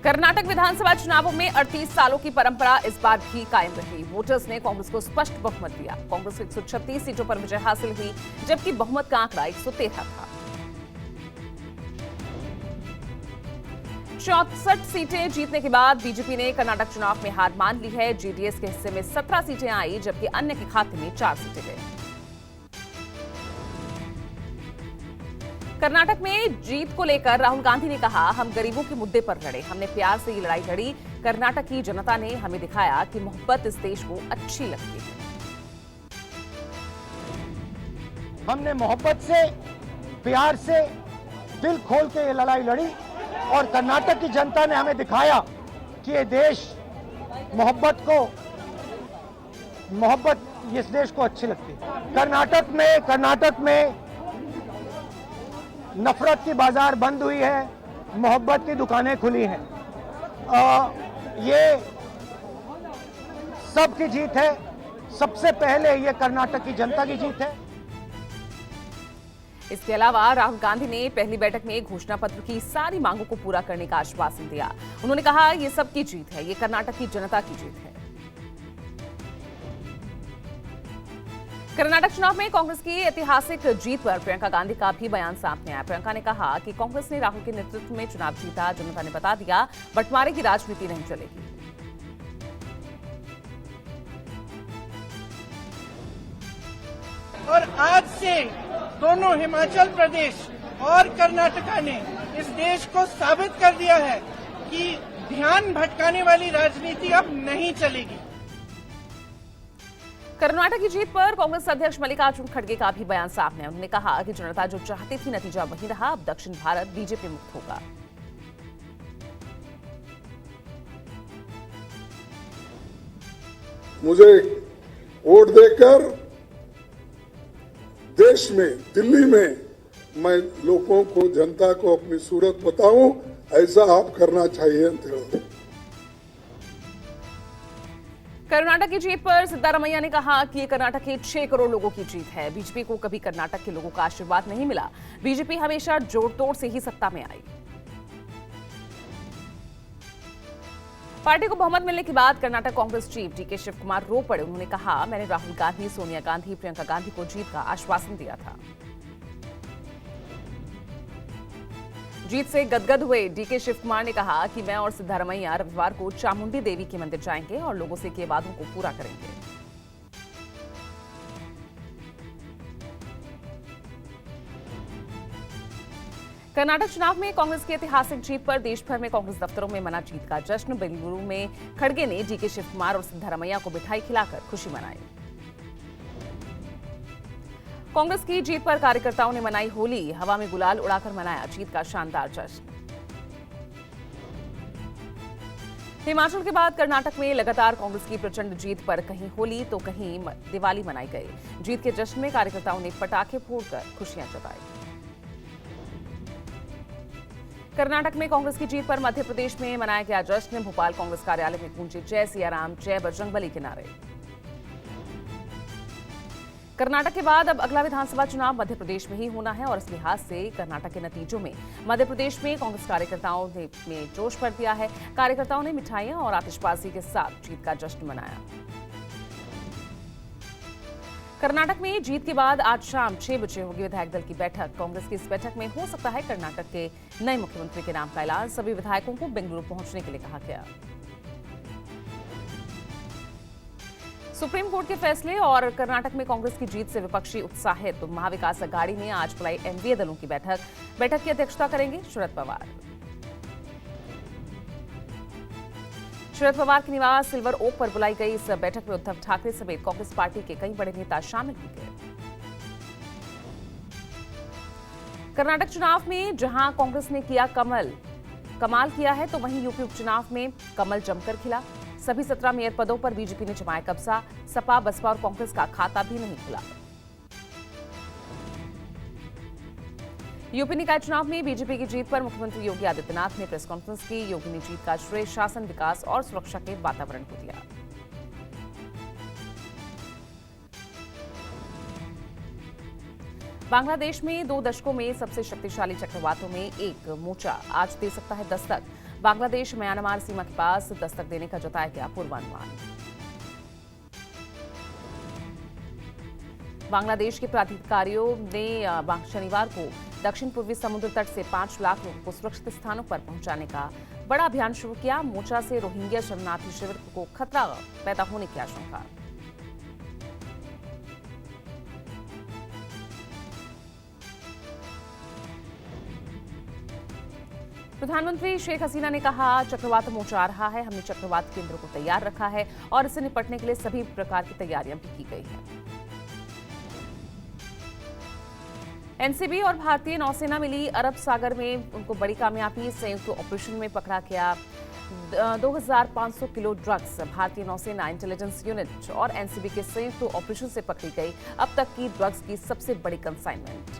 कर्नाटक विधानसभा चुनावों में 38 सालों की परंपरा इस बार भी कायम रही। वोटर्स ने कांग्रेस को स्पष्ट बहुमत दिया। कांग्रेस को 136 सीटों पर विजय हासिल हुई, जबकि बहुमत का आंकड़ा 113 था। 64 सीटें जीतने के बाद बीजेपी ने कर्नाटक चुनाव में हार मान ली है। जेडीएस के हिस्से में 17 सीटें आई, जबकि अन्य के खाते में 4 सीटें गई। कर्नाटक में जीत को लेकर राहुल गांधी ने कहा, हम गरीबों के मुद्दे पर लड़े, हमने प्यार से ये लड़ाई लड़ी। कर्नाटक की जनता ने हमें दिखाया कि मोहब्बत इस देश को अच्छी लगती है। हमने मोहब्बत से, प्यार से, दिल खोल के ये लड़ाई लड़ी और कर्नाटक की जनता ने हमें दिखाया कि ये देश मोहब्बत इस देश को अच्छी लगती है। कर्नाटक में नफरत की बाजार बंद हुई है, मोहब्बत की दुकानें खुली हैं। ये सबकी जीत है। सबसे पहले ये कर्नाटक की जनता की जीत है। इसके अलावा राहुल गांधी ने पहली बैठक में घोषणा पत्र की सारी मांगों को पूरा करने का आश्वासन दिया। उन्होंने कहा, ये सबकी जीत है, ये कर्नाटक की जनता की जीत है। कर्नाटक चुनाव में कांग्रेस की ऐतिहासिक जीत पर प्रियंका गांधी का भी बयान सामने आया। प्रियंका ने कहा कि कांग्रेस ने राहुल के नेतृत्व में चुनाव जीता। जनता ने बता दिया, बंटवारे की राजनीति नहीं चलेगी। और आज से दोनों हिमाचल प्रदेश और कर्नाटका ने इस देश को साबित कर दिया है कि ध्यान भटकाने वाली राजनीति अब नहीं चलेगी। कर्नाटक की जीत पर कांग्रेस अध्यक्ष मल्लिकार्जुन खड़गे का भी बयान सामने है। उन्होंने कहा कि जनता जो चाहती थी, नतीजा वही रहा। अब दक्षिण भारत बीजेपी मुक्त होगा। मुझे वोट देकर देश में, दिल्ली में मैं लोगों को, जनता को अपनी सूरत बताऊं, ऐसा आप करना चाहिए। कर्नाटक की जीत पर सिद्धारमैया ने कहा कि ये कर्नाटक के 6 करोड़ लोगों की जीत है। बीजेपी को कभी कर्नाटक के लोगों का आशीर्वाद नहीं मिला। बीजेपी हमेशा जोड़-तोड़ से ही सत्ता में आई। पार्टी को बहुमत मिलने के बाद कर्नाटक कांग्रेस चीफ डीके शिव कुमार रो पड़े। उन्होंने कहा, मैंने राहुल गांधी, सोनिया गांधी, प्रियंका गांधी को जीत का आश्वासन दिया था। जीत से गदगद हुए डीके शिव कुमार ने कहा कि मैं और सिद्धारमैया रविवार को चामुंडी देवी के मंदिर जाएंगे और लोगों से किए वादों को पूरा करेंगे। कर्नाटक चुनाव में कांग्रेस की ऐतिहासिक जीत पर देश भर में कांग्रेस दफ्तरों में मना जीत का जश्न। बेंगलुरु में खड़गे ने डीके शिव कुमार और सिद्धारमैया को मिठाई खिलाकर खुशी मनाई। कांग्रेस की जीत पर कार्यकर्ताओं ने मनाई होली। हवा में गुलाल उड़ाकर मनाया जीत का शानदार जश्न। हिमाचल के बाद कर्नाटक में लगातार कांग्रेस की प्रचंड जीत पर कहीं होली तो कहीं दिवाली मनाई गई। जीत के जश्न में कार्यकर्ताओं ने पटाखे फोड़कर खुशियां जताई। कर्नाटक में कांग्रेस की जीत पर मध्य प्रदेश में मनाया गया जश्न। भोपाल कांग्रेस कार्यालय में गूंजे जय सिया राम, जय बजरंगबली के नारे। कर्नाटक के बाद अब अगला विधानसभा चुनाव मध्य प्रदेश में ही होना है और इस लिहाज से कर्नाटक के नतीजों में मध्य प्रदेश में कांग्रेस कार्यकर्ताओं ने जोश भर दिया है। कार्यकर्ताओं ने मिठाइयां और आतिशबाजी के साथ जीत का जश्न मनाया। कर्नाटक में जीत के बाद आज शाम 6 बजे होगी विधायक दल की बैठक। कांग्रेस की इस बैठक में हो सकता है कर्नाटक के नए मुख्यमंत्री के नाम का ऐलान। सभी विधायकों को बेंगलुरु पहुंचने के लिए कहा गया। सुप्रीम कोर्ट के फैसले और कर्नाटक में कांग्रेस की जीत से विपक्षी उत्साहित। तो महाविकास अघाड़ी ने आज बुलाई एनडीए दलों की बैठक की अध्यक्षता करेंगे शरद पवार। शरद पवार के निवास सिल्वर ओक पर बुलाई गई इस बैठक में उद्धव ठाकरे समेत कांग्रेस पार्टी के कई बड़े नेता शामिल होंगे। कर्नाटक चुनाव में जहां कांग्रेस ने किया कमाल किया है, तो वहीं यूपी उपचुनाव में कमल जमकर खिला। सभी 17 मेयर पदों पर बीजेपी ने जमाया कब्जा। सपा, बसपा और कांग्रेस का खाता भी नहीं खुला। यूपी निकाय चुनाव में बीजेपी की जीत पर मुख्यमंत्री योगी आदित्यनाथ ने प्रेस कॉन्फ्रेंस की। योगी ने जीत का श्रेय शासन, विकास और सुरक्षा के वातावरण को दिया। बांग्लादेश में 2 दशकों में सबसे शक्तिशाली चक्रवातों में एक मोचा आज दे सकता है दस्तक। बांग्लादेश म्यांमार सीमा के पास दस्तक देने का जताया गया पूर्वानुमान। बांग्लादेश के प्राधिकारियों ने शनिवार को दक्षिण पूर्वी समुद्र तट से 5 लाख लोगों को सुरक्षित स्थानों पर पहुंचाने का बड़ा अभियान शुरू किया। मोचा से रोहिंग्या शरणार्थी शिविर को खतरा पैदा होने की आशंका। प्रधानमंत्री शेख हसीना ने कहा, चक्रवात मोचा आ रहा है। हमने चक्रवात केंद्र को तैयार रखा है और इससे निपटने के लिए सभी प्रकार की तैयारियां भी की गई हैं। एनसीबी और भारतीय नौसेना मिली अरब सागर में उनको बड़ी कामयाबी। संयुक्त ऑपरेशन में पकड़ा गया 2500 किलो ड्रग्स। भारतीय नौसेना इंटेलिजेंस यूनिट और एनसीबी के संयुक्त ऑपरेशन से पकड़ी गई अब तक की ड्रग्स की सबसे बड़ी कंसाइनमेंट।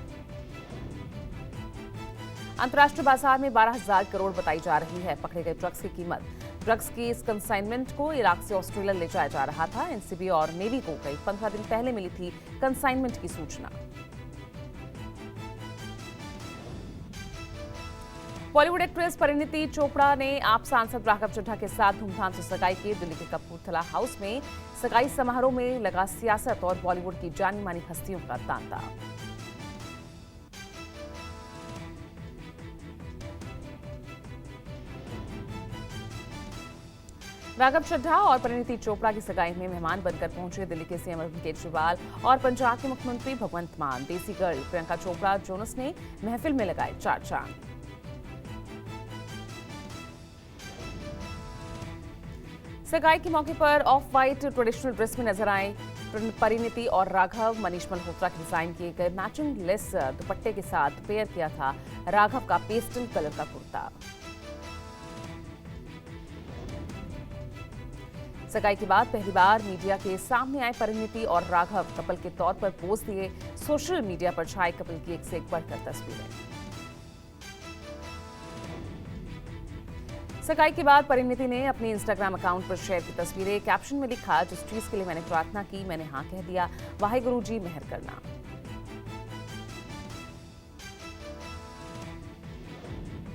अंतर्राष्ट्रीय बाजार में 12,000 करोड़ बताई जा रही है पकड़े गए ड्रग्स की कीमत। ड्रग्स की इस कंसाइनमेंट को इराक से ऑस्ट्रेलिया ले जाया जा रहा था। एनसीबी और नेवी को करीब 15 दिन पहले मिली थी कंसाइनमेंट की सूचना। बॉलीवुड एक्ट्रेस परिणीति चोपड़ा ने आप सांसद राघव चड्ढा के साथ धूमधाम से सगाई की। दिल्ली के कपूरथला हाउस में सगाई समारोह में लगा सियासत और बॉलीवुड की जानी मानी हस्तियों का तांता। राघव चड्ढा और परिणीति चोपड़ा की सगाई में मेहमान बनकर पहुंचे दिल्ली के सीएम अरविंद केजरीवाल और पंजाब के मुख्यमंत्री भगवंत मान। देसी गर्ल प्रियंका चोपड़ा जोनस ने महफिल में लगाए 4 चांद। सगाई के मौके पर ऑफ व्हाइट ट्रेडिशनल ड्रेस में नजर आए परिणीति और राघव। मनीष मल्होत्रा के डिजाइन किए गए मैचिंग लेस दुपट्टे के साथ पेयर किया था राघव का पेस्टल कलर का कुर्ता। सगाई के बाद पहली बार मीडिया के सामने आए परिणीति और राघव। कपल के तौर पर पोज दिए। सोशल मीडिया पर छाए कपल की एक से एक बढ़कर तस्वीरें। सगाई के बाद परिणीति ने अपने इंस्टाग्राम अकाउंट पर शेयर की तस्वीरें। कैप्शन में लिखा, जिस चीज के लिए मैंने प्रार्थना की मैंने हाँ कह दिया, वाहेगुरु जी मेहर करना।